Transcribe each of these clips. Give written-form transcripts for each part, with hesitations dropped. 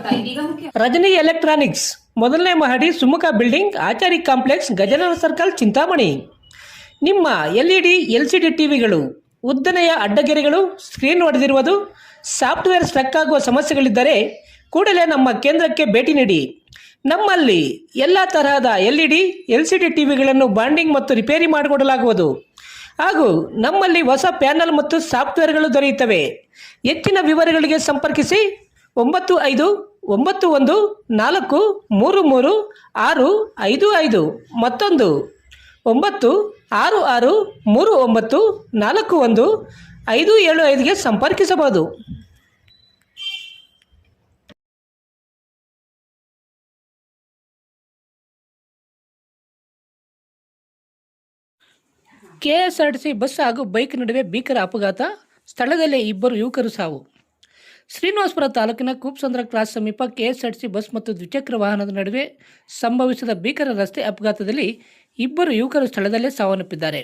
ಸ್ವಾಗತ. ಇದೀಗ ಮುಖ್ಯ. ರಜನಿ ಎಲೆಕ್ಟ್ರಾನಿಕ್ಸ್ ಮೊದಲನೇ ಮಹಡಿ Sumukha building Achari complex Gajanana circle Chintamani. ನಿಮ್ಮ LED LCD ಟಿವಿಗಳು ಉದ್ದನೆಯ ಅಡ್ಡಗೆರೆಗಳು ಸ್ಕ್ರೀನ್ ಒಡೆದಿರುವುದು ಸಾಫ್ಟ್ವೇರ್ ಸ್ಟ್ರಕ್ ಆಗುವ ಸಮಸ್ಯೆಗಳಿದ್ದರೆ ಕೂಡಲೇ ನಮ್ಮ ಕೇಂದ್ರಕ್ಕೆ ಭೇಟಿ ನೀಡಿ. ನಮ್ಮಲ್ಲಿ ಎಲ್ಲ ತರಹದ LED LCD ಟಿವಿಗಳನ್ನು ಬಾಂಡಿಂಗ್ ಮತ್ತು ರಿಪೇರಿ ಮಾಡಿಕೊಡಲಾಗುವುದು ಹಾಗೂ ನಮ್ಮಲ್ಲಿ ಹೊಸ ಪ್ಯಾನಲ್ ಮತ್ತು ಸಾಫ್ಟ್ವೇರ್ಗಳು ದೊರೆಯುತ್ತವೆ. ಹೆಚ್ಚಿನ ವಿವರಗಳಿಗೆ ಸಂಪರ್ಕಿಸಿ 9514333655 ಮತ್ತೊಂದು 9663941575ಗೆ ಸಂಪರ್ಕಿಸಬಹುದು. KSRTC ಬಸ್ ಹಾಗೂ ಬೈಕ್ ನಡುವೆ ಭೀಕರ ಅಪಘಾತ, ಸ್ಥಳದಲ್ಲೇ ಇಬ್ಬರು ಯುವಕರು ಸಾವು. ಶ್ರೀನಿವಾಸಪುರ ತಾಲೂಕಿನ ಕೂಪ್ಸಂದ್ರ ಕ್ರಾಸ್ ಸಮೀಪ KSRTC ಬಸ್ ಮತ್ತು ದ್ವಿಚಕ್ರ ವಾಹನದ ನಡುವೆ ಸಂಭವಿಸಿದ ಭೀಕರ ರಸ್ತೆ ಅಪಘಾತದಲ್ಲಿ ಇಬ್ಬರು ಯುವಕರು ಸ್ಥಳದಲ್ಲೇ ಸಾವನ್ನಪ್ಪಿದ್ದಾರೆ.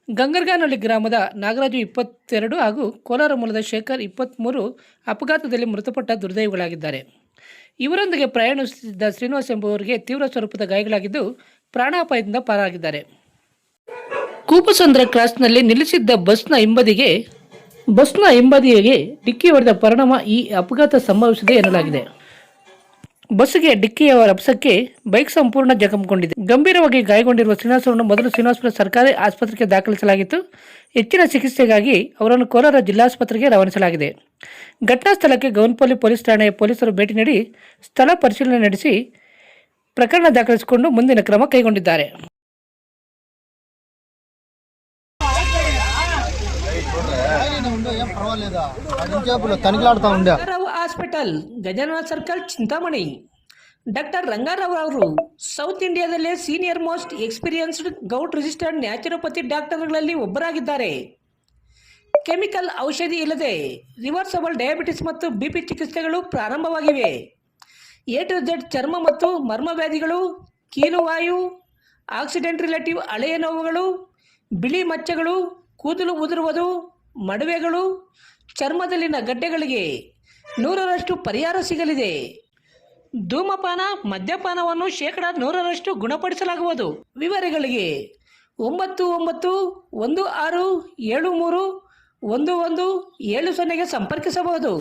ಗಂಗರ್ಗಾನಹಳ್ಳಿ ಗ್ರಾಮದ ನಾಗರಾಜು 22 ಹಾಗೂ ಕೋಲಾರ ಮೂಲದ ಶೇಖರ್ 23 ಅಪಘಾತದಲ್ಲಿ ಮೃತಪಟ್ಟ ದುರ್ದೈವಿಗಳಾಗಿದ್ದಾರೆ. ಇವರೊಂದಿಗೆ ಪ್ರಯಾಣಿಸುತ್ತಿದ್ದ ಶ್ರೀನಿವಾಸ್ ಎಂಬುವರಿಗೆ ತೀವ್ರ ಸ್ವರೂಪದ ಗಾಯಗಳಾಗಿದ್ದು ಪ್ರಾಣಾಪಾಯದಿಂದ ಪಾರಾಗಿದ್ದಾರೆ. ಕೂಪಸಂದ್ರ ಕ್ರಾಸ್ನಲ್ಲಿ ನಿಲ್ಲಿಸಿದ್ದ ಬಸ್ನ ಹಿಂಬದಿಗೆ ಡಿಕ್ಕಿ ಹೊಡೆದ ಪರಿಣಾಮ ಈ ಅಪಘಾತ ಸಂಭವಿಸಿದೆ ಎನ್ನಲಾಗಿದೆ. ಬಸ್ಸಿಗೆ ಡಿಕ್ಕಿಯ ರಭಸಕ್ಕೆ ಬೈಕ್ ಸಂಪೂರ್ಣ ಜಖಂಗೊಂಡಿದೆ. ಗಂಭೀರವಾಗಿ ಗಾಯಗೊಂಡಿರುವ ಶ್ರೀನಿವಾಸರನ್ನು ಮೊದಲು ಶ್ರೀನಿವಾಸಪುರ ಸರ್ಕಾರಿ ಆಸ್ಪತ್ರೆಗೆ ದಾಖಲಿಸಲಾಗಿತ್ತು. ಹೆಚ್ಚಿನ ಚಿಕಿತ್ಸೆಗಾಗಿ ಅವರನ್ನು ಕೋಲಾರ ಜಿಲ್ಲಾಸ್ಪತ್ರೆಗೆ ರವಾನಿಸಲಾಗಿದೆ. ಘಟನಾ ಸ್ಥಳಕ್ಕೆ ಗೌನಪಲ್ಲಿ ಪೊಲೀಸ್ ಠಾಣೆಯ ಪೊಲೀಸರು ಭೇಟಿ ನೀಡಿ ಸ್ಥಳ ಪರಿಶೀಲನೆ ನಡೆಸಿ ಪ್ರಕರಣ ದಾಖಲಿಸಿಕೊಂಡು ಮುಂದಿನ ಕ್ರಮ ಕೈಗೊಂಡಿದ್ದಾರೆ. Hospital Gajanana circle Chintamani. Doctor Rangarao ಅವರು ಸೌತ್ ಇಂಡಿಯಾದಲ್ಲೇ senior most experienced gout registered naturopathy ಡಾಕ್ಟರ್ಗಳಲ್ಲಿ ಒಬ್ಬರಾಗಿದ್ದಾರೆ. ಕೆಮಿಕಲ್ ಔಷಧಿ ಇಲ್ಲದೆ ರಿವರ್ಸಬಲ್ ಡಯಾಬಿಟಿಸ್ ಮತ್ತು BP ಚಿಕಿತ್ಸೆಗಳು ಪ್ರಾರಂಭವಾಗಿವೆ. A to Z ಚರ್ಮ ಮತ್ತು ಮರ್ಮ ವ್ಯಾಧಿಗಳು, ಕೀಲುವಾಯು, ಆಕ್ಸಿಡೆಂಟ್ ರಿಲೇಟಿವ್ ಹಳೆಯ ನೋವುಗಳು, ಬಿಳಿ ಮಚ್ಚೆಗಳು, ಕೂದಲು ಉದುರುವುದು, ಮಡುವೆಗಳು, ಚರ್ಮದಲ್ಲಿನ ಗಡ್ಡೆಗಳಿಗೆ 100% ಪರಿಹಾರ ಸಿಗಲಿದೆ. ಧೂಮಪಾನ ಮದ್ಯಪಾನವನ್ನು 100% ಗುಣಪಡಿಸಲಾಗುವುದು. ವಿವರಗಳಿಗೆ 9916731170ಗೆ ಸಂಪರ್ಕಿಸಬಹುದು.